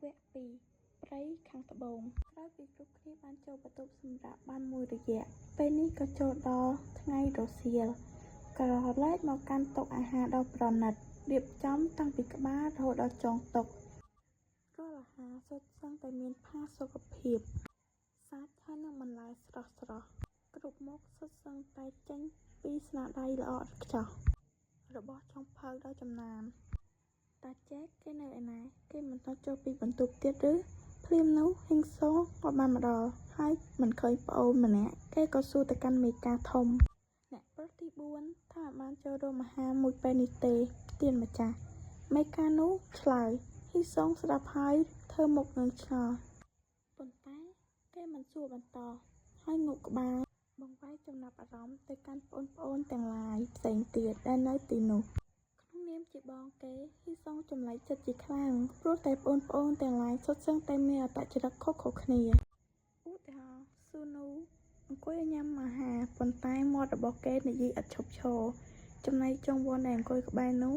វគ្គ2ព្រៃខាងត្បូងក្រោយពីគ្រប់គ្នាបានចូលបន្ទប់សម្រាប់បានមួយរយៈពេលនេះក៏ចូលដល់ថ្ងៃរសៀលក្រឡេកមកកាន់តុអាហារដ៏ប្រណិតរៀបចំតាំងពីក្បាលរហូតដល់ចុងតុរាល់អាហារសុទ្ធសឹងតែមានផាសុកភាពសាច់ហើយនិងបន្លែស្រស់ៗគ្រប់មុខសុទ្ធសឹងតែចេញពីស្នាដៃល្អឥតខ្ចោះរបស់ចុងភៅដ៏ចំណានតាចែកគេនៅឯណាគេមិនទៅចូលពីបន្ទប់ទៀតឬភ្លាមនោះហ៊ីងសូក៏បានមកដល់ហើយមិនឃើញប្អូនម្នាក់គេក៏សួរទៅកាន់មេការធំអ្នកប្រុសទី4ថាបានចូលរួមអាហារមួយពេលនេះទេទៀនម្ចាស់មេការនោះឆ្លើយហ៊ីងសូស្ដាប់ហើយធ្វើមុខងើងឆ្ងល់ប៉ុន្តែគេមិនសួរបន្តហើយងក់ក្បាលបង្វែរចំណាប់អារម្មណ៍ទៅកាន់ប្អូនទាំងឡាយផ្សេងទៀតដែលនៅទីនោះក្នុងនាមជាបងគេហ៊ីសូចម្លែកចិត្តជាខ្លាំងព្រោះតែប្អូនទាំងឡាយសុទ្ធសឹងតែមានអត្តចរិតខុសៗគ្នាឧទាហរណ៍ស៊ូនូអង្គុយញ៉ាំអាហារប៉ុន្តែមាត់របស់គេនិយាយឥតឈប់ឈរចំណែកចុងវ័នដែលអង្គុយក្បែរនោះ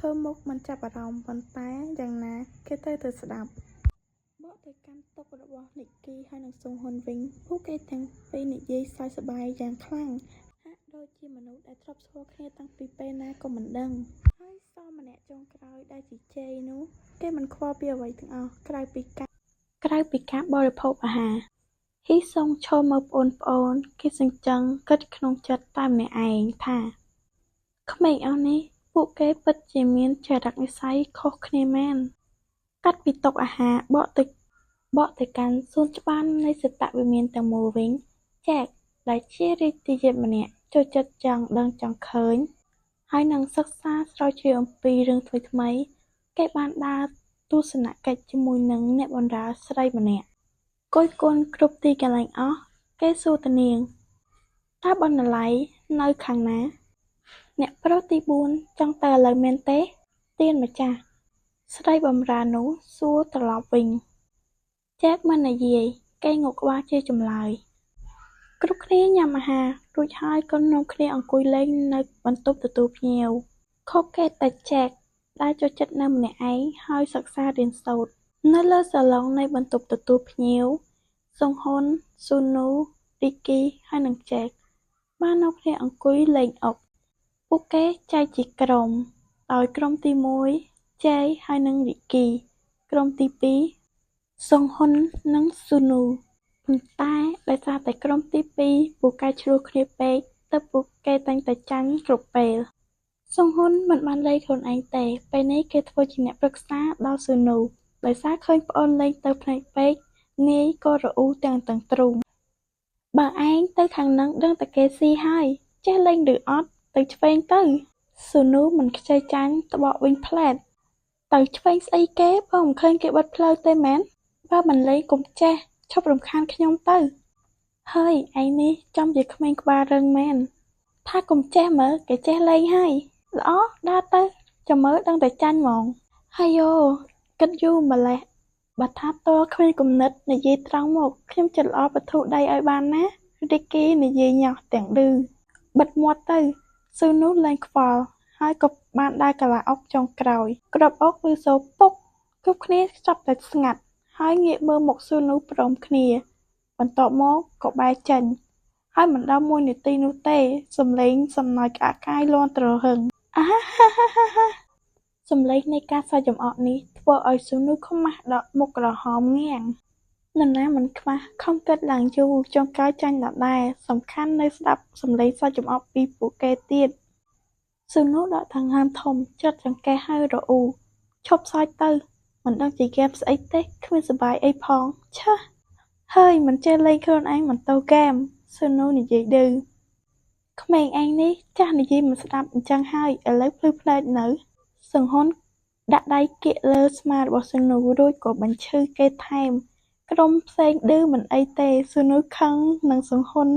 ធ្វើមុខមិនចាប់អារម្មណ៍ប៉ុន្តែយ៉ាងណាគេត្រូវទៅស្ដាប់បកទៅកាន់តុរបស់និកគីហើយនិងស៊ុងហ៊ុនវិញពួកគេទាំងពីរនិយាយសើចសប្បាយយ៉ាងខ្លាំងហាក់ដូចជាមនុស្សដែលធ្លាប់ស្គាល់គ្នាតាំងពីពេលណាក៏មិនដឹងហើយសម្នាក់ចុងក្រោយដែលជាជេនោះគេមិនខ្វល់ពីអ្វីទាំងអស់ក្រៅពីការបរិភោគអាហារហ៊ីសុងឈរមើលប្អូនគេសញ្ជឹងគិតក្នុងចិត្តតែម្នាក់ឯងថាក្មេងអស់នេះពួកគេពិតជាមានចរិតនិស្ស័យខុសគ្នាមែនកាត់ពីតុអាហារបកទៅកាន់សួនច្បារនៃសតវិមានទាំងមូលវិញចែកដែលជារាជយាម្នាក់ចូលចិត្តចង់ដឹងចង់ឃើញហើយនឹងសិក្សាស្រាវជ្រាវអំពីរឿងថ្មីៗគេបានដើរទស្សនកិច្ចជាមួយនឹងអ្នកបម្រើស្រីម្នាក់គយគន់គ្រប់ទីកន្លែងអស់គេសួរទៅនាងតើបណ្ណាល័យនៅខាងណាអ្នកប្រុសទី4ចង់ទៅឥឡូវមែនទេទៀនម្ចាស់ស្រីបម្រើនោះសួរត្រឡប់វិញចែកមិននិយាយគេងក់ក្បាលជាចម្លើយគ្រប់គ្នាញ៉ាំអាហាររួចហើយក៏នាំគ្នាអង្គុយលេងនៅបន្ទប់ទទួលភ្ញៀវខុសគេតែចែកដែលចូលចិត្តនៅម្នាក់ឯងហើយសិក្សារៀនសូត្រនៅលើសាឡុងនៃបន្ទប់ទទួលភ្ញៀវសុងហ៊ុនស៊ូនូរីគីហើយនិងចែកបាននាំគ្នាអង្គុយលេងអុកពួកគេចែកជាក្រុមដោយក្រុមទី1ជេហើយនិងរីគីក្រុមទី2សុងហ៊ុននិងស៊ូនូប៉ុន្តែដោយសារតែក្រុមទី2ពូកែឆ្លោះគ្នាពេកទើបពួកគេតែងតែចាញ់គ្រប់ពេលសុងហ៊ុនមិនបានលេងខ្លួនឯងទេពេលនេះគេធ្វើជាអ្នកប្រឹក្សាដល់ស៊ូនូដោយសារឃើញប្អូនលេងទៅភ្នែកពេកនាយក៏រអ៊ូទាំងទ្រូងបើឯងទៅខាងនឹងដឹងតែគេស៊ីហើយចេះលេងឬអត់ទៅឆ្វេងទៅស៊ូនូមិនខ្ចីចាញ់ត្បកវិញផ្លែតទៅឆ្វេងស្អីគេបើមិនឃើញគេបិទផ្លូវទេមែនបើមិនលេងកុំចេះឈប់រំខានខ្ញុំទៅហើយឯងនេះចំជាក្មេងក្បាលរឹងមែនថាកុំចេះមើលគេចេះលេងហើយល្អដើរទៅចាំមើលដឹងតែចាញ់ហ្មងហើយយោគិតយូរម្លេះបើថាតើគ្មានគំនិតនិយាយត្រង់មកខ្ញុំចិត្តល្អបធុដៃឲ្យបានណារីគីនិយាយញោះទាំងឌឺបិទមាត់ទៅស៊ូនូលែងខ្វល់ហើយក៏បានដើរកាឡាអុកចុងក្រោយក្របអុកឬសូពុកគ្រប់គ្នាស្ចាប់តែស្ងាត់ហើយងាកមើលមុខស៊ូនូព្រមគ្នាបន្ទាប់មកក៏បែរចេញហើយមិនដល់1នាទីនោះទេសំឡេងសំណើចក្អាកកាយលាន់ទ្រហឹងអាហាហាសំឡេងនៃការសើចចំអកនេះធ្វើឲ្យស៊ូនូខ្មាស់ដកមុខក្រហមងាំងនរណាមិនខ្មាស់ខំគិតឡើងយូរចុងក្រោយចាញ់ដដែលសំខាន់នៅស្ដាប់សំឡេងសើចចំអកពីពួកគេទៀតស៊ូនូដកដង្ហើមធំច្រត់ចង្កេះហើយរអ៊ូឈប់សើចទៅមិនដឹងជាហ្គេមស្អីទេគ្មានសប្បាយអីផងឆាហើយមិនចេះលេងខ្លួនឯងមិនទៅហ្គេមស៊ូនូនិយាយឌឺក្មេងឯងនេះចាស់និយាយមិនស្ដាប់អញ្ចឹងហើយឥឡូវភ្លឺភ្លែតនៅសុងហ៊ុនដាក់ដៃគៀកលើស្មារបស់ស៊ូនូរួចក៏បញ្ឈឺគេថែមក្រុមផ្សេងឌឺមិនអីទេស៊ូនូខឹងនឹងសុងហ៊ុន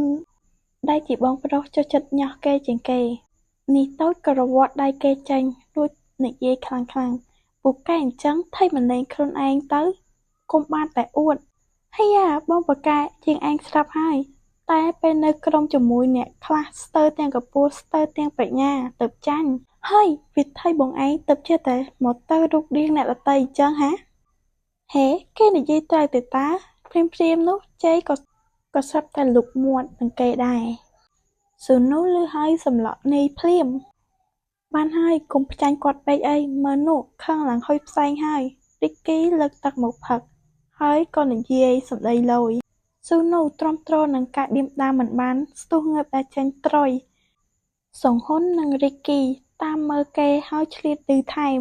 ដែលជាបងប្រុសចូលចិត្តញោះគេជាងគេនេះតូចក៏រវាត់ដៃគេចេញរួចនិយាយខ្លាំងពួកគេអញ្ចឹងថៃមិនលេងខ្លួនឯងទៅកុំបានតែអួតហើយយ៉ាបងបកែជាងឯងស្រាប់ហើយតែពេលនៅក្រុមជាមួយអ្នកខ្លះស្ទើរទាំងកពស់ស្ទើរទាំងប្រាជ្ញាទៅចាញ់ហើយវិថីបងឯងទៅចេះតែមកទៅរូបរាងអ្នកដតីអញ្ចឹងហា ហេគេនិយាយត្រូវទេតាព្រាមនោះជ័យក៏ស្រាប់តែលុកមាត់នឹងគេដែរស៊ូនូឮហើយសម្លក់នាយភ្លាមបានហើយកុំផ្ចាញ់គាត់ពេកអីមើលនោះខឹងឡើងហុយផ្សែងហើយរីកគីលើកទឹកមកផឹកហើយក៏និយាយសម្ដីលយស៊ូនូទ្រាំទ្រនឹងការដៀមដាមមិនបានស្ទុះងើបតែចេញត្រុយសង្ហ៊ុននិងរីកគីតាមមើលគេហើយឆ្លៀតឮថែម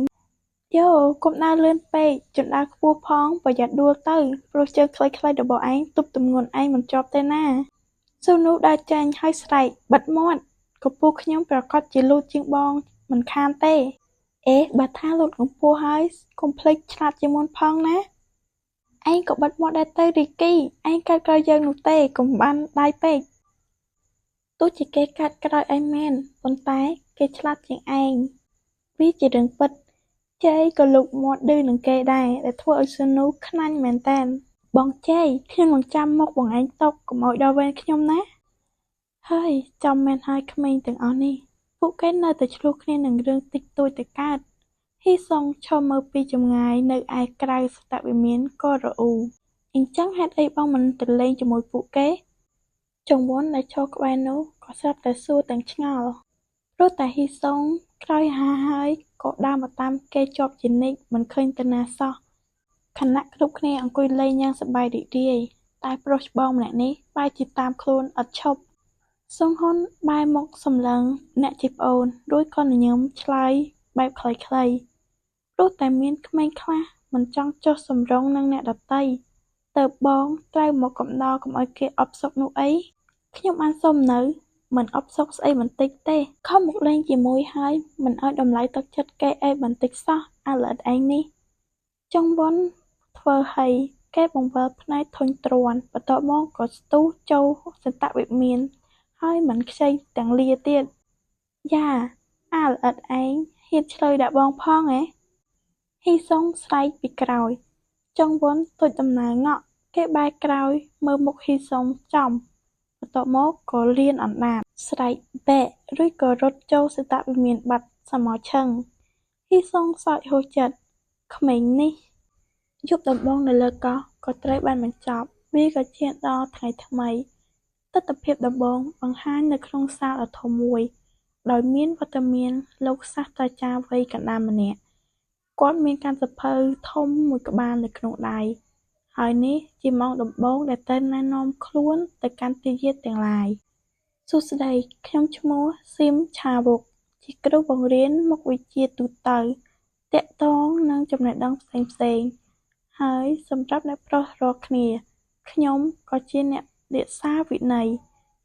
យោកុំដើរលឿនពេកជណ្ដើរខ្ពស់ផងប្រយ័ត្នដួលទៅព្រោះជើងខ្លីៗរបស់ឯងទប់ទម្ងន់ឯងមិនជាប់ទេណាស៊ូនូដើរចេញហើយស្រែកបិទមាត់កំពូលខ្ញុំប្រាកដជាលូតជាងបងមិនខានទេអេបើថាលូតកម្ពស់ហើយកុំភ្លេចឆ្លាតជាងមុនផងណាឯងក៏បិទមាត់ដែរទៅរីកគីឯងកើតក្រោយយើងនោះទេកុំបានដៃពេកទោះជាគេកាត់ក្រោយឯងមែនប៉ុន្តែគេឆ្លាតជាងឯងវាជារឿងពិតជ័យក៏លូកមាត់ឌឺនឹងគេដែរដែលធ្វើឲ្យស៊ូនូខ្នាញ់មែនទែនបងជ័យខ្ញុំនឹងចាំមុខបងឯងຕົកកុំឲ្យដល់វេនខ្ញុំណាហើយចំមែនហើយក្មេងទាំងអស់នេះពួកគេនៅតែឆ្លោះគ្នានឹងរឿងតិចតួចទៅកើតហ៊ីសុងឈរមើលពីចម្ងាយនៅឯក្រៅសតវិមានក៏រអ៊ូអញ្ចឹងហេតុអីបងមិនទៅលេងជាមួយពួកគេចង្វន់ដែលឈរក្បែរនោះក៏ស្រាប់តែសួរទាំងឆ្ងល់ព្រោះតែហ៊ីសុងក្រោយហើយក៏ដើរមកតាមគេជាប់ជានិច្ចមិនឃើញទៅណាសោះខណៈគ្រប់គ្នាអង្គុយលេងយ៉ាងសប្បាយរីករាយតែប្រុសច្បងម្នាក់នេះបែរជាតាមខ្លួនឥតឈប់សង្ហ៊ុនបែរមកសម្លឹងអ្នកជាប្អូនរួចក៏ញញឹមឆ្លើយបែបខ្លីៗព្រោះតែមានក្មេងខ្លះមិនចង់ចុះសម្រុងនឹងអ្នកដទៃទើបបងត្រូវមកកំដរកុំឲ្យគេអបសុកនោះអីខ្ញុំបានសុំនៅមិនអបសុកស្អីបន្តិចទេខំមកលេងជាមួយហើយមិនឲ្យតម្លៃទឹកចិត្តគេអីបន្តិចសោះអាល្អិតឯងនេះចង្វន់ធ្វើឲ្យគេបង្វិលភ្នែកធុញទ្រាន់បន្ទាប់មកក៏ស្ទុះចូលសន្តវិមានហើយមិនខ្ចីទាំងលាទៀតយ៉ាអាល្អិតឯងហ៊ានឆ្លើយដាក់បងផងហ៎ហ៊ីសុងស្រែកពីក្រោយចង្វន់ទុចដំណើរងក់គេបែរក្រោយមើលមុខហ៊ីសុងចំបន្ទាប់មកក៏លៀនអណ្ដាតស្រែកបែករួចក៏រត់ចូលសតវិមានបាត់សមឈឹងហ៊ីសុងសើចហួសចិត្តក្មេងនេះយប់ដំបូងនៅលើកោះក៏ត្រូវបានបញ្ចប់វាក៏ឈានដល់ថ្ងៃថ្មីទិដ្ឋភាពដំបូងបង្ហាញនៅក្នុងសាលដ៏ធំមួយដោយមានវត្តមានលោកសាស្ត្រាចារ្យវ័យកណ្ដាលម្នាក់គាត់មានកាន់សៀវភៅធំមួយក្បាលនៅក្នុងដៃហើយនេះជាម៉ោងដំបូងដែលទៅណែនាំខ្លួនទៅកាន់ទាយាទទាំងឡាយសួស្តីខ្ញុំឈ្មោះស៊ីមឆាវុកជាគ្រូបង្រៀនមុខវិជ្ជាទូទៅទាក់ទងនឹងចំណេះដឹងផ្សេងៗហើយសម្រាប់អ្នកប្រុសរាល់គ្នាខ្ញុំក៏ជាអ្នករក្សាវិន័យ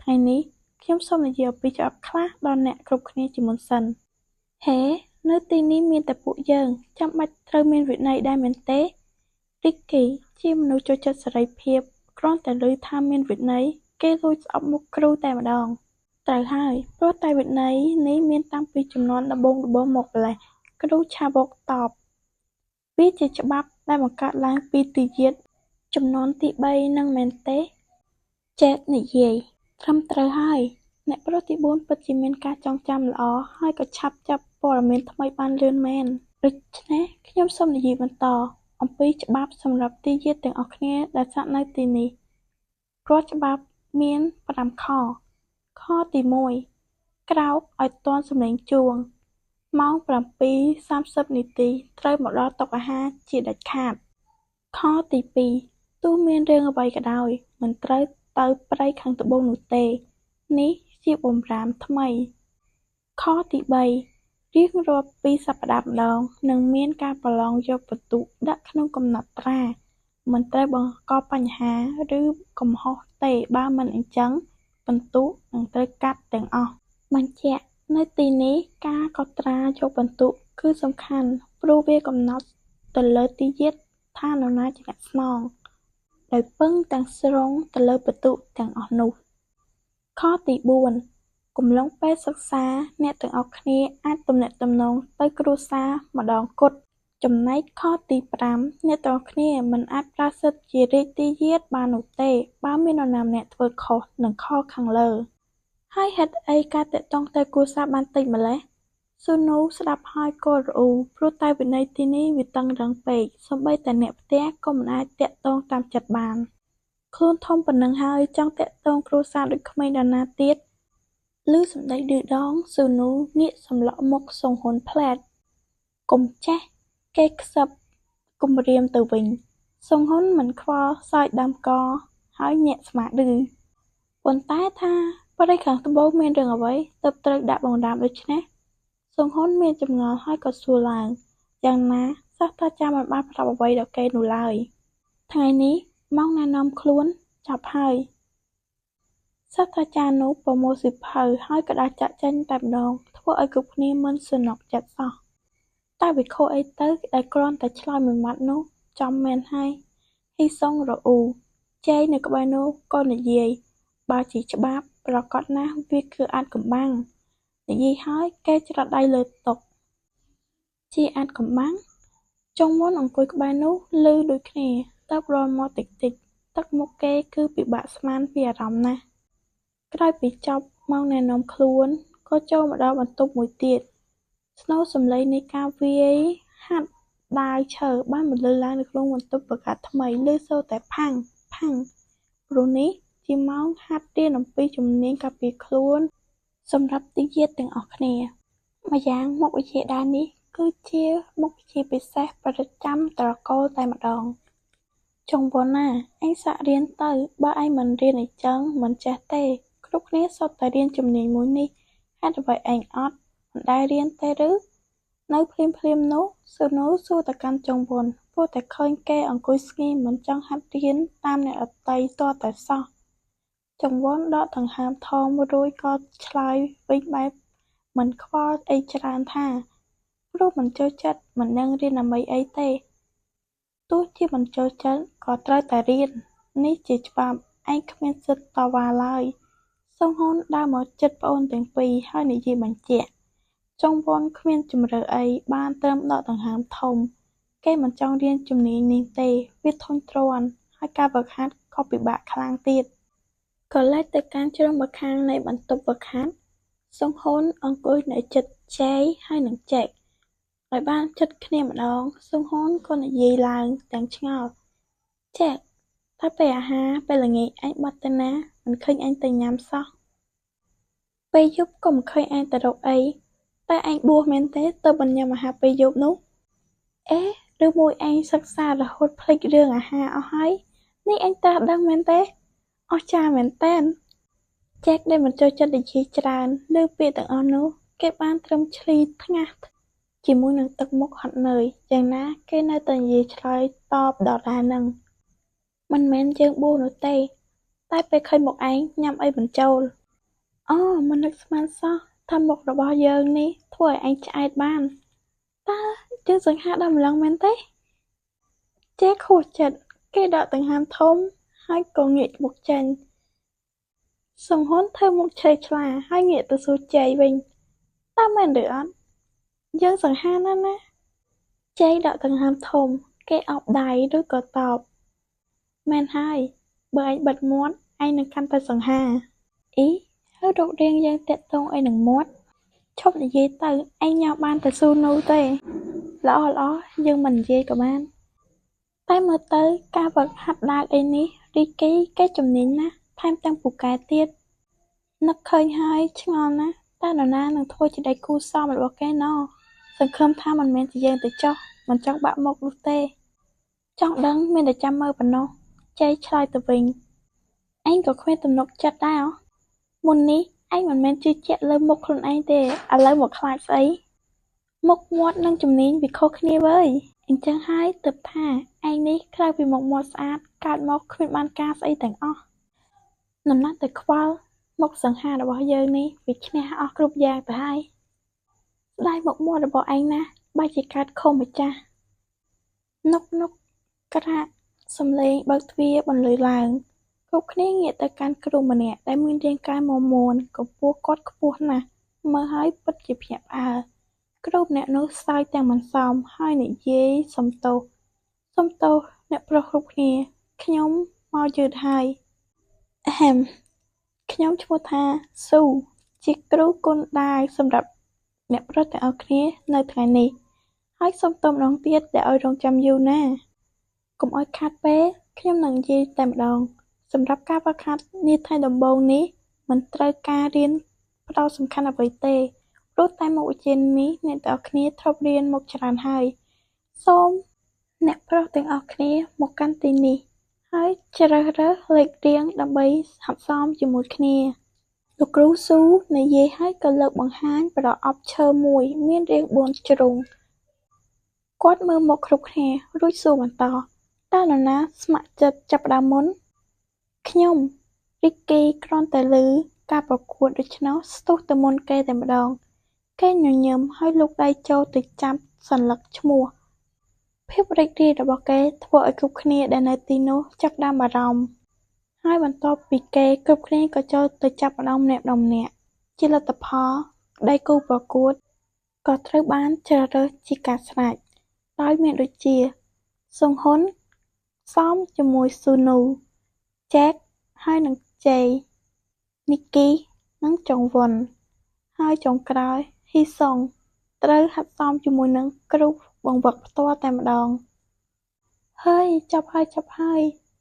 ថ្ងៃនេះខ្ញុំសូមនិយាយអំពីច្បាប់ខ្លះដល់អ្នកគ្រប់គ្នាជាមុនសិនហេនៅទីនេះមានតែពួកយើងចាំបាច់ត្រូវមានវិន័យដែរមែនទេរីកគីជាមនុស្សចូលចិត្តសេរីភាពគ្រាន់តែឮថាមានវិន័យគេលួចស្អប់មុខគ្រូតែម្ដងត្រូវហើយព្រោះតែវិន័យនេះមានតាំងពីជំនាន់ដំបូងមកម្ល៉េះគ្រូឆាវុកតបវាជាច្បាប់ដែលបង្កើតឡើងពីទាយាទជំនាន់ទី3នឹងមែនទេចែកនិយាយត្រឹមត្រូវហើយអ្នកប្រុសទី4ពិតជាមានការចងចាំល្អហើយក៏ឆាប់ចាប់ព័ត៌មានថ្មីបានលឿនមែនដូច្នេះខ្ញុំសូមនិយាយបន្តអំពីច្បាប់សម្រាប់ទាយាទទាំងអស់គ្នាដែលស្នាក់នៅទីនេះរាល់ច្បាប់មាន5ខខទី1ក្រោកឲ្យទាន់សម្លេងជួងម៉ោង 7:30 នាទីត្រូវមកដល់តុអាហារជាដាច់ខាតខទី2ទោះមានរឿងអ្វីក៏ដោយមិនត្រូវទៅព្រៃខាងត្បូងនោះទេនេះជាបម្រាមថ្មីខទី3រៀងរាល់2សប្តាហ៍ម្ដងនឹងមានការប្រឡងយកពិន្ទុដាក់ក្នុងកំណត់ត្រាមិនត្រូវបង្កបញ្ហាឬកំហុសទេបើមិនអញ្ចឹងពិន្ទុនឹងត្រូវកាត់ទាំងអស់បញ្ជាក់នៅទីនេះការកត់ត្រាយកពិន្ទុគឺសំខាន់ព្រោះវាកំណត់ទៅលើទាយាទថានរណាជាអ្នកស្នងដោយពឹងទាំងស្រុងទៅលើពិន្ទុទាំងអស់នោះខទី4កំឡុងពេលសិក្សាអ្នកទាំងអស់គ្នាអាចទំនាក់ទំនងទៅគ្រួសារម្ដងគត់ចំណែកខទី5អ្នកទាំងអស់គ្នាមិនអាចប្រើសិទ្ធិជារាជទាយាទបាននោះទេបើមាននរណាម្នាក់ធ្វើខុសនឹងខខាងលើហើយហេតុអីការតាក់ទងទៅគ្រួសារបានតិចម្ល៉េះ ស៊ូនូស្ដាប់ហើយក៏រអ៊ូព្រោះតែវិន័យទីនេះវាតឹងរ៉ឹងពេកសូម្បីតែអ្នកផ្ទះក៏មិនអាចទាក់ទងតាមចិត្តបានខ្លួនធំប៉ុណ្ណឹងហើយចង់ទាក់ទងគ្រួសារដូចក្មេងនរណាទៀតឮសម្ដីឌឺដងស៊ូនូងាកសម្លក់មុខសុងហ៊ុនភ្លែតកុំចេះគេខ្សឹបគំរាមទៅវិញសុងហ៊ុនមិនខ្វល់សើចដាំកហើយញាក់ស្មាឌឺប៉ុន្តែថាប្រទេសខាងត្បូងមានរឿងអ្វីទើបត្រូវដាក់បង្រាមដូច្នេះសុងហ៊ុនមានចម្ងល់ហើយក៏សួរឡើងយ៉ាងណាសាស្ត្រាចារ្យមិនបានប្រាប់អ្វីដល់គេនោះឡើយថ្ងៃនេះម៉ោងណែនាំខ្លួនចប់ហើយសាស្ត្រាចារ្យនោះប្រមូលសៀវភៅហើយក៏ដាក់ចាកចេញតែម្ដងធ្វើឲ្យគ្រប់គ្នាមិនសនុកចិត្តសោះតែវាខុសអីទៅដែលគ្រាន់តែឆ្លើយមួយម៉ាត់នោះចំមែនហើយហ៊ីសុងរអ៊ូចេកនៅក្បែរនោះក៏និយាយបើជាច្បាប់ប្រកបណាស់វាគឺអាចកំបាំងនិយាយហើយគេច្រត់ដៃលើតុជាអាចកំបាំងចុងមុនអង្គុយក្បែរនោះឮដូចគ្នាទើបរាល់មកតិចតិចទឹកមុខគេគឺពិបាកស្មានពីអារម្មណ៍ណាស់ក្រោយពីចប់ម៉ោងណែនាំខ្លួនក៏ចូលមកដល់បន្ទប់មួយទៀតស្នូរសំឡេងនៃការវាយហាត់ដាវឈើបានបន្លឺឡើងនៅក្នុងបន្ទប់បង្កើតថ្មីឮសូរតែផាំងផាំងព្រោះនេះជាម៉ោងហាត់រៀនអំពីជំនាញការពារខ្លួនសម្រាប់ទិយាទាំងអស់គ្នាម្យ៉ាងមុខវិជ្ជាដើមនេះគឺជាមុខវិជ្ជាពិសេសប្រចាំត្រកូលតែម្ដងចុងប៉ុណ្ណាឯងសាករៀនទៅបើឯងមិនរៀនអីចឹងមិនចេះទេគ្រប់គ្នាសុទ្ធតែរៀនជំនាញមួយនេះហេតុអ្វីឯងអត់មិនដែលរៀនទេឬនៅភ្លាមនោះស៊ូនូសួរទៅកាន់ចុងវន់ព្រោះតែឃើញគេអង្គុយស្ងៀមមិនចង់ហាត់រៀនតាមអ្នកដទៃទាល់តែសោះចង្វន់ដកដង្ហើមធំរួចក៏ឆ្លើយវិញបែបមិនខ្វល់អីច្រើនថាព្រោះមិនចូលចិត្តមិននឹងរៀនដើម្បីអីទេទោះជាមិនចូលចិត្តក៏ត្រូវតែរៀននេះជាច្បាប់ឯងគ្មានសិទ្ធិតវ៉ាឡើយសុងហ៊ុនដើរមកជិតប្អូនទាំងពីរហើយនិយាយបញ្ជាក់ចុងវន់គ្មានជម្រើសអីបានត្រឹមដកដង្ហើមធំគេមិនចង់រៀនជំនាញនេះទេវាធុញទ្រាន់ហើយការហ្វឹកហាត់ក៏ពិបាកខ្លាំងទៀតក៏លេចទៅកាន់ជ្រុងម្ខាងនៃបន្ទប់ហ្វឹកហាត់សុងហ៊ុនអង្គុយនៅជិតជ័យហើយនឹងចេកឲ្យបានជិតគ្នាម្ដងសុងហ៊ុនក៏និយាយឡើងទាំងឆ្ងល់ចេកតែពេលអាហារពេលល្ងាចឯងបាត់ទៅណាមិនឃើញឯងទៅញ៉ាំសោះពេលយប់ក៏មិនឃើញឯងទៅរកអីតែឯងបួសមែនទេទៅមិនញ៉ាំអាហារពេលយប់នោះអេឬមួយឯងសិក្សារហូតភ្លេចរឿងអាហារអស់ហើយនេះឯងត្រាស់ដឹងមែនទេអស្ចារ្យមែនតើចេកដែលមិនចូលចិត្តនិយាយច្រើនលើពាក្យទាំងអស់នោះគេបានត្រឹមឆ្លីថ្ងាស់ជាមួយនឹងទឹកមុខហត់នឿយយ៉ាងណាគេនៅតែនិយាយឆ្លើយតបដដែលនឹងមិនមែនយើងបួសនោះទេតែពេលឃើញមុខឯងញ៉ាំអីបញ្ចូលអូមិននឹកស្មានសោះថាមុខរបស់យើងនេះធ្វើឲ្យឯងឆ្អែតបានតើយើងសង្ហាដល់ម្លឹងមែនទេចេះខួសចិត្តគេដកដង្ហើមធំហើយក៏ងាកមុខចេញសុងហ៊ុនធ្វើមុខឆ្លេឆ្លាហើយងាកទៅសួរជ័យវិញតើមែនឬអត់យើងសង្ហាណាជ័យដកដង្ហើមធំគេអោបដៃឬក៏តបមែនហើយបើឯងបិទមាត់ឯងនឹងកាន់តែសង្ហាអ៊ីហើយរូបរាងយើងតាក់ទងអីនឹងមាត់ឈប់និយាយទៅឯងញ៉ាំបានតែស៊ូនូទេល្អយើងមិននិយាយក៏បានតែមើលទៅការហ្វឹកហាត់ដាវអីនេះរីកីគេជំនាញណាស់ថែមទាំងពូកែទៀតនឹកឃើញហើយឆ្ងល់ណាស់តើនរណានឹងធ្វើជាដៃគូសមរបស់គេណោះសង្ឃឹមថាមិនមែនជាយើងទៅចុះមិនចង់បាក់មុខនោះទេចង់ដឹងមានតែចាំមើលប៉ុណ្ណោះចៃឆ្លើយទៅវិញឯងក៏គ្មានទំនុកចិត្តដែរមុននេះឯងមិនមែនជឿជាក់លើមុខខ្លួនឯងទេឥឡូវមកខ្លាចស្អីមុខមាត់និងជំនាញវាខុសគ្នាវើយអញ្ចឹងហើយទើបថាឯងនេះក្រៅពីមុខមាត់ស្អាតកើតមកគ្មានបានការស្អីទាំងអស់នំណាស់តែខ្វល់មុខសង្ហារបស់យើងនេះវាឈ្នះអស់គ្រប់យ៉ាងទៅហើយស្ដាយមុខមាត់របស់ឯងណាបែរជាកើតខុសម្ចាស់នុកក្រាកសំឡេងបើកទ្វារបន្លឺឡើងគ្រប់គ្នាងាកទៅកាន់គ្រូម្នាក់ដែលមានរាងកាយមាំមួនកម្ពស់គាត់ខ្ពស់ណាស់មើលហើយពិតជាភ្ញាក់ផ្អើលគ្រូម្នាក់នោះសើចទាំងមិនសមហើយនិយាយសុំទោសអ្នកប្រុសគ្រប់គ្នាខ្ញុំមកយឺតហើយអហឹមខ្ញុំឈ្មោះថាស៊ូជាគ្រូគុនដាវសម្រាប់ អ្នកប្រុសទាំងអស់គ្នានៅថ្ងៃនេះហើយសូមតបម្ដងទៀតដែលឲ្យរងចាំយូរណាស់កុំឲ្យខាតពេលខ្ញុំនឹងនិយាយតែម្ដងសម្រាប់ការហ្វឹកហាត់នាថ្ងៃដំបូងនេះមិនត្រូវការរៀនផ្ដោតសំខាន់អ្វីទេព្រោះតែមុខវិជ្ជានេះអ្នកទាំងអស់គ្នាធ្លាប់រៀនមកច្រើនហើយសូមអ្នកប្រុសទាំងអស់គ្នាមកកាន់ទីនេះហើយជ្រើសរើសលេខរៀងដើម្បីហាត់សមជាមួយគ្នាលោកគ្រូស៊ូនិយាយហើយក៏លើកបង្ហាញប្រអប់ឈើមួយមានរាង4ជ្រុងគាត់មើលមកគ្រប់គ្នារួចសួរបន្តតើនរណាស្ម័គ្រចិត្តចាប់ផ្ដើមមុនខ្ញុំរីកគីគ្រាន់តែឮការប្រកួតដូច្នោះស្ទុះទៅមុនគេតែម្ដងគេញញឹមហើយលូកដៃចូលទៅចាប់សន្លឹកឈ្មោះភាពរីករាយរបស់គេធ្វើឲ្យគ្រប់គ្នាដែលនៅទីនោះចាប់ផ្ដើមអារម្មណ៍ហើយបន្ទាប់ពីគេគ្រប់គ្នាក៏ចូលទៅចាប់ម្ដងម្នាក់ជាលទ្ធផលក្ដីគូប្រកួតក៏ត្រូវបានជ្រើសរើសជាការស្រេចដោយមានដូចជាសុងហ៊ុនសមជាមួយស៊ូនូចែកហើយនិងជេនីគីនិងចុងវុនហើយចុងក្រោយហ៊ីសុងត្រូវហាត់សមជាមួយនឹងគ្រូបង្វឹកផ្ទាល់តែម្ដងហើយចាប់ហើយ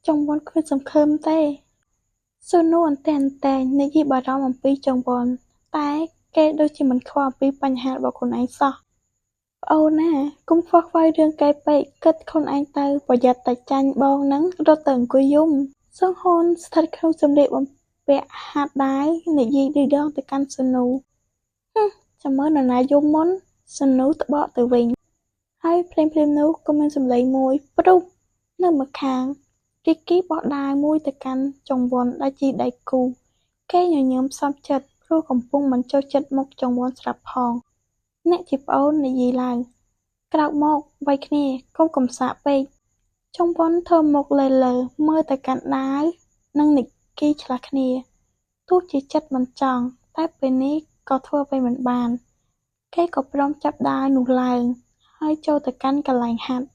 ចុងវុនគ្មានសង្ឃឹមទេស៊ូនូអន្ទែននិយាយបារម្ភអំពីចុងវុនតែគេដូចជាមិនខ្វល់អំពីបញ្ហារបស់ខ្លួនឯងសោះប្អូនណាកុំខ្វល់ខ្វាយរឿងគេពេកគិតខ្លួនឯងទៅប្រយ័ត្នតែចាញ់បងនឹងរត់ទៅអង្គុយយំសុងហ៊ុនស្ថិតក្នុងសម្លៀកបំពាក់ហាត់ដាវនិយាយឌឺដងទៅកាន់ស៊ូនូចាំមើលនរណាយំមុនស៊ូនូត្បកទៅវិញហើយភ្លាមនោះក៏មានសម្លេងមួយព្រុសនៅម្ខាងរីកគីបោះដាវមួយទៅកាន់ចុងវុនដែលជាដៃគូគេញញឹមផ្សំចិត្តព្រោះកំពុងមិនចូលចិត្តមុខចុងវុនស្រាប់ផងអ្នកជាប្អូននិយាយឡើងក្រោកមកវាយគ្នាកុំកំសាកពេកចុងវុនធ្វើមុខលើមើលទៅកាន់ដាវនិងនីគីឆ្លាស់គ្នាទោះជាចិត្តមិនចង់តែពេលនេះក៏ធ្វើអ្វីមិនបានគេក៏ព្រមចាប់ដាវនោះឡើងហើយចូលទៅកាន់កន្លែងហាត់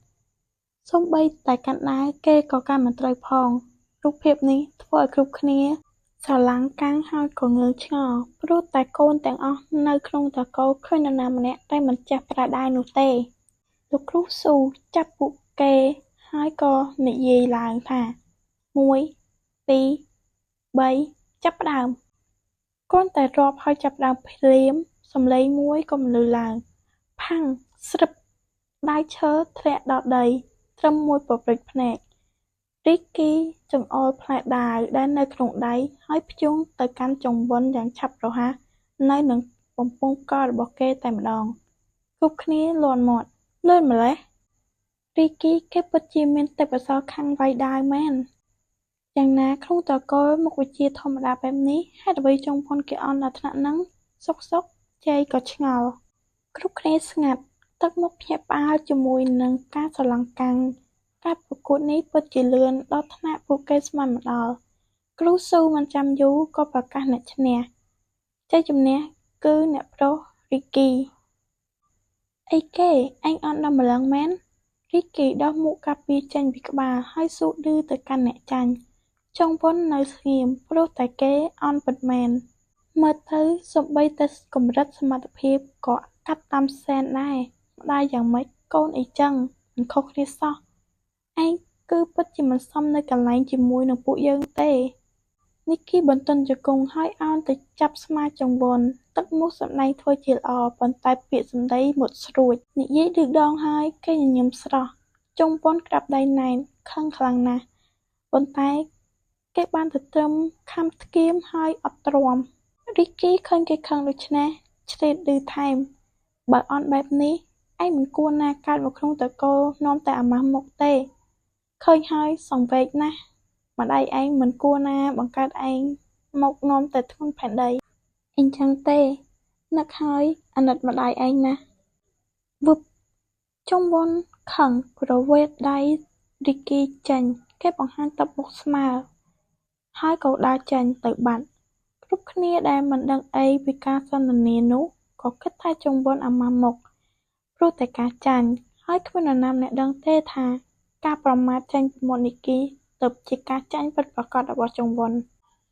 សូម្បីតែកាន់ដាវគេក៏កាន់មិនត្រូវផងរូបភាពនេះធ្វើឲ្យគ្រប់គ្នាស្រឡាំងកាំងហើយក៏ងើយឆ្ងល់ព្រោះតែកូនទាំងអស់នៅក្នុងតកូលឃើញនរណាម្នាក់តែមិនចេះប្រើដាវនោះទេលោកគ្រូស៊ូចាប់ពួកគេហើយក៏និយាយឡើងថា1 2 3ចាប់ផ្ដើមគ្រាន់តែរាប់ហើយចាប់ផ្ដើមភ្លាមសំឡេងមួយក៏បន្លឺឡើងផាំងស្រិបដាវឈើធ្លាក់ដល់ដីត្រឹមមួយប៉ព្រិចភ្នែករីកគីចង្អុលផ្លែដាវដែលនៅក្នុងដៃហើយព្យួងទៅកាន់ចុងវុនយ៉ាងឆាប់រហ័សនៅនឹងបំពង់ករបស់គេតែម្ដងគ្រប់គ្នាលាន់មាត់លឿនម្ល៉េះរីកគីគេពិតជាមានទេពកោសល្យខាងវាយដាវមែនយ៉ាងណាក្នុងតកូលមុខវិជ្ជាធម្មតាបែបនេះហេតុអ្វីចុងវុនគេអន់ដល់ថ្នាក់ហ្នឹងសុកជ័យក៏ឆ្ងល់គ្រប់គ្នាស្ងាត់ទឹកមុខភ្ញាក់ផ្អើលជាមួយនឹងការស្រឡាំងកាំងការប្រកួតនេះពិតជាលឿនដល់ថ្នាក់ពួកគេស្មានមិនដល់គ្រូស៊ូមិនចាំយូរក៏ប្រកាសអ្នកឈ្នះជ័យជំនះគឺអ្នកប្រុសរីកគីអីគេឯងអន់ដល់ម្លឹងមែនរីកគីដោះមួកការពារចេញពីក្បាលហើយសួរឌឺទៅកាន់អ្នកចាញ់ចុងវុននៅស្ងៀមព្រោះតែគេអន់ពិតមែនមើលទៅសូម្បីតែកម្រិតសមត្ថភាពក៏កាត់តាមសែនដែរម្ដាយយ៉ាងម៉េចកូនអីចឹងមិនខុសគ្នាសោះឯងគឺពិតជាមិនសមនៅកន្លែងជាមួយនឹងពួកយើងទេនីគីបន្ទន់ជង្គង់ហើយអោនទៅចាប់ស្មាចុងវុនទឹកមុខសម្ដែងធ្វើជាល្អប៉ុន្តែពាក្យសម្ដីមុតស្រួចនិយាយឌឺដងហើយគេញញឹមស្រស់ចុងវុនក្តាប់ដៃណែនខឹងខ្លាំងណាស់ប៉ុន្តែគេបានទៅត្រឹមខំថ្គាមហើយអត់ទ្រាំរីកគីឃើញគេខឹងដូច្នេះឆ្លេតឌឺថែមបើអន់បែបនេះឯងមិនគួរណាកើតមកក្នុងតកូលនាំតែអាម៉ាស់មុខទេឃើញហើយសង្វេគណាស់ម្ដាយឯងមិនគួរណាបង្កើតឯងមកនាំតែធ្ងន់ផែនដីអញ្ចឹងទេនឹកហើយអាណិតម្ដាយឯងណាស់វឹបចុងវុនខឹងប្រវេតដៃរីកគីចេញគេបង្ហាញតបមុខស្មើហើយក៏ដើរចេញទៅបាត់គ្រប់គ្នាដែលមិនដឹងអីពីការសន្ទនានោះក៏គិតថាចុងវុនអាម៉ាស់មុខព្រោះតែការចាញ់ហើយគ្មាននរណាម្នាក់ដឹងទេថាការប្រមាថចេញពីមាត់នីគីទើបជាការចាញ់ពិតប្រាកដរបស់ចុងវុន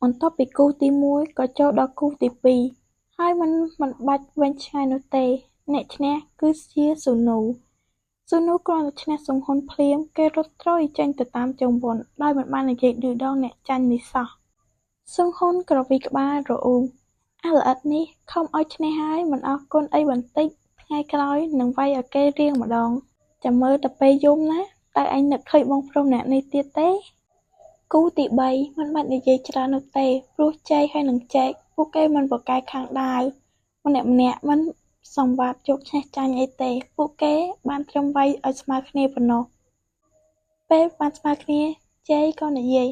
បន្ទាប់ពីគូទី1ក៏ចូលដល់គូទី2 ហើយមិនបាច់វែងឆ្ងាយនោះទេអ្នកឈ្នះគឺជាស៊ូនូគ្រាន់តែឈ្នះសង្ហ៊ុនភ្លាមគេរត់ត្រុយចេញទៅតាមជើងវណ្ឌដោយមិនបាននិយាយឌឺដងអ្នកចាញ់នេះសោះសង្ហ៊ុនក្រវីក្បាលរអ៊ូអាល្អិតនេះខំឲ្យឈ្នះហើយមិនអរគុណអីបន្តិចថ្ងៃក្រោយនឹងវាយឲ្យគេរៀងម្ដងចាំមើលទៅពេលយំណាតើឯងនឹកឃើញបងព្រំអ្នកនេះទៀតទេគូទី3មិនបាច់និយាយច្រើននោះទេព្រោះចែកហើយនឹងចែកពួកគេមិនប្រកែកខាងដាវម្នាក់មិនសង្វាតយកឈ្នះចាញ់អីទេពួកគេបានត្រឹមវាយឲ្យស្មើគ្នាប៉ុណ្ណោះពេលបានស្មើគ្នាជ័យក៏និយាយ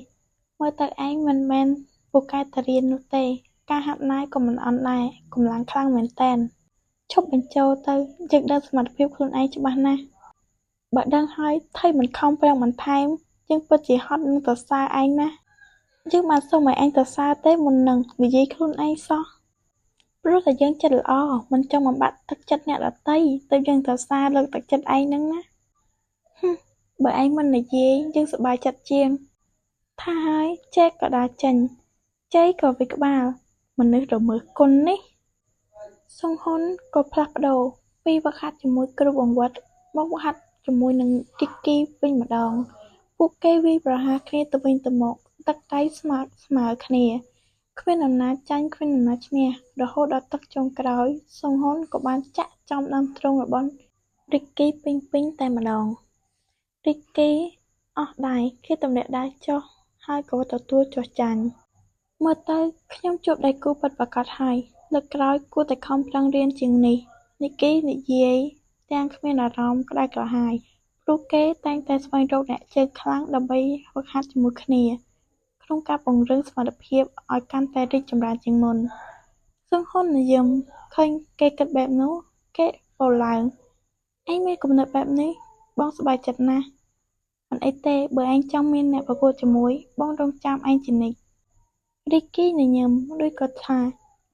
មើលទៅឯងមិនមែនពូកែតារៀននោះទេការហាត់ណាយក៏មិនអន់ដែរកម្លាំងខ្លាំងមែនតែនឈប់បញ្ចូលទៅយើងដឹងសមត្ថភាពខ្លួនឯងច្បាស់ណាស់បើដឹងហើយថៃមិនខំប្រឹងបន្ថែមយើងពិតជាហត់នឹងសរសើរឯងណាយើងបានសុំឲ្យឯងសរសើរទេមុននឹងនិយាយខ្លួនឯងសោះព្រោះតែយើងចិត្តល្អមិនចង់បំបាក់ទឹកចិត្តអ្នកដទៃទើបយើងសរសើរលើកទឹកចិត្តឯងហ្នឹងណាបើឯងមិននិយាយយើងសប្បាយចិត្តជាងថាហើយចែកក៏ដើរចេញជ័យក៏វិក្បាលមនុស្សរមើលគុណនេះសង្ហ៊ុនក៏ផ្លាស់ប្ដូរពីវឹកហាត់ជាមួយគ្រូបង្វឹកមកវឹកហាត់ជាមួយនឹងគីគីវិញម្ដងពួកគេវាយប្រហារគ្នាទៅវិញទៅមកទឹកដៃស្មើគ្នាគ្មាននរណាចាញ់គ្មាននរណាឈ្នះរហូតដល់ទឹកចុងក្រោយសង្ហ៊ុនក៏បានចាក់ចំដើមទ្រូងរបស់រីកគីពេញតែម្ដងរីកគីអស់ដៃគេទម្លាក់ដៃចុះហើយក៏ទទួលចុះចាញ់មើលទៅខ្ញុំជួបដៃគូពិតប្រាកដហើយលើកក្រោយគួរតែខំប្រឹងរៀនជាងនេះនីគីនិយាយទាំងគ្មានអារម្មណ៍ក្តៅក្រហាយព្រោះគេតែងតែស្វែងរកអ្នកជើងខ្លាំងដើម្បីហ្វឹកហាត់ជាមួយគ្នាក្នុងការពង្រឹងសមត្ថភាពឲ្យកាន់តែរីកចម្រើនជាងមុនសង្ហ៊ុននិយមឃើញគេគិតបែបនោះគេពោលឡើងឯងមានគំនិតបែបនេះបងសប្បាយចិត្តណាស់មិនអីទេបើឯងចង់មានអ្នកប្រកួតជាមួយបងរងចាំឯងជានិច្ចរីកគីញញឹមរួចក៏ថា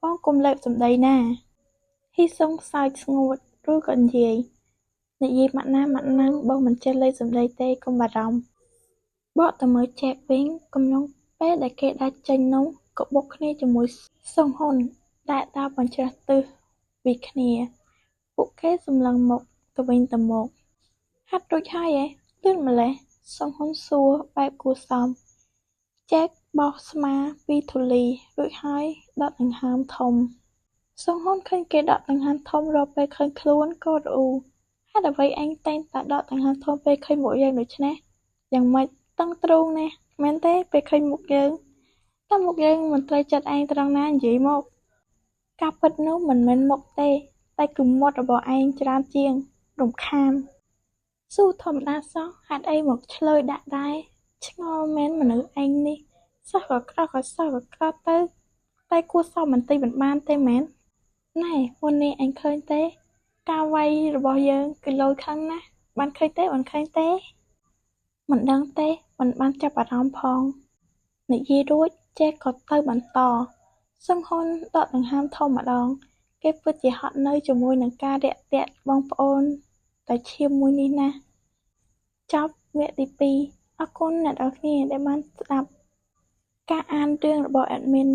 បងកុំលើកសម្ដីណាហ៊ីសុងសើចស្ងួតរួចក៏និយាយម៉ាក់ណាបងមិនចេះលើកសម្ដីទេកុំបារម្ភបកទៅមើលចែកវិញកំឡុងពេលដែលគេដាច់ចេញនោះក៏បុកគ្នាជាមួយសង្ហ៊ុនដែលដើរបញ្ច្រាស់ទិសពីគ្នាពួកគេសម្លឹងមុខទៅវិញទៅមកហាត់រួចហើយលឿនម្ល៉េះសង្ហ៊ុនសួរបែបគួរសមចែកបោះស្មាពីធូលីរួចហើយដកដង្ហើមធំសង្ហ៊ុនឃើញគេដកដង្ហើមធំរាល់ពេលឃើញខ្លួនក៏រអ៊ូហេតុអ្វីឯងតែងតែដកដង្ហើមធំពេលឃើញមុខយើងដូច្នេះយ៉ាងម៉េចតឹងទ្រូងណាស់មែនទេពេលឃើញមុខយើងតែមុខយើងមិនត្រូវចិត្តឯងត្រង់ណានិយាយមកការពិតនោះមិនមែនមុខទេតែគឺមាត់របស់ឯងច្រើនជាងរំខានសួរធម្មតាសោះហេតុអីមកឆ្លើយដាក់ដែរឆ្ងល់មែនមនុស្សឯងនេះសោះក៏ក្រោះក៏សោះក៏ក្រោះទៅតែគួរសមបន្តិចមិនបានទេមែនណែមុននេះឯងឃើញទេការវាយរបស់យើងគឺលយខ្លាំងណាស់បានឃើញទេមិនដឹងទេមិនបានចាប់អារម្មណ៍ផងនិយាយរួចចេះក៏ទៅបន្តសង្ហ៊ុនដកដង្ហើមធំម្ដងគេពិតជាហត់នៅជាមួយនឹងការរាក់ទាក់បងប្អូនតែឈាមមួយនេះណាចប់វគ្គទី2អរគុណអ្នកនរគ្នាដែលបានស្ដាប់ការអានរឿងរបស់ admin